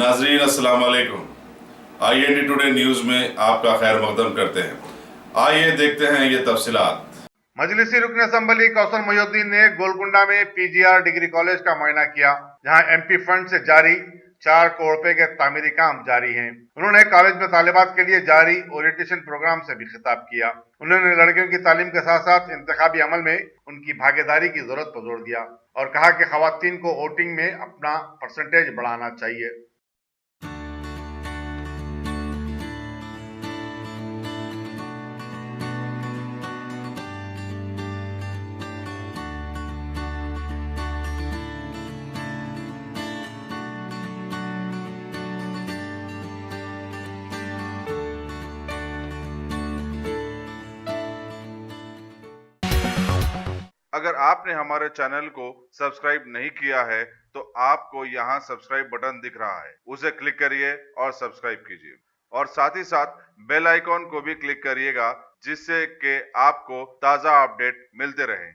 नाजरीन अस्सलाम वालेकुम। IND टुडे न्यूज़ में आपका खैर मकदम करते हैं। आइए देखते हैं ये तफसीलात। मजलिसी रुकन असम्बली कौसर मोहिउद्दीन ने गोलकुंडा में PGR डिग्री कॉलेज का मुआयना किया, जहां MP फंड से जारी 4 करोड़ रुपए के तामीरी काम जारी हैं। उन्होंने कॉलेज में तालिबात के लिए जारी ओरिएंटेशन प्रोग्राम से भी खिताब किया। उन्होंने लड़कियों की तालीम के साथ साथ इंतखाबी अमल में उनकी भागीदारी की जरूरत पर जोर दिया और कहा कि खवातीन को वोटिंग में अपना परसेंटेज बढ़ाना चाहिए। अगर आपने हमारे चैनल को सब्सक्राइब नहीं किया है तो आपको यहाँ सब्सक्राइब बटन दिख रहा है, उसे क्लिक करिए और सब्सक्राइब कीजिए और साथ ही साथ बेल आइकॉन को भी क्लिक करिएगा, जिससे कि आपको ताज़ा अपडेट मिलते रहें।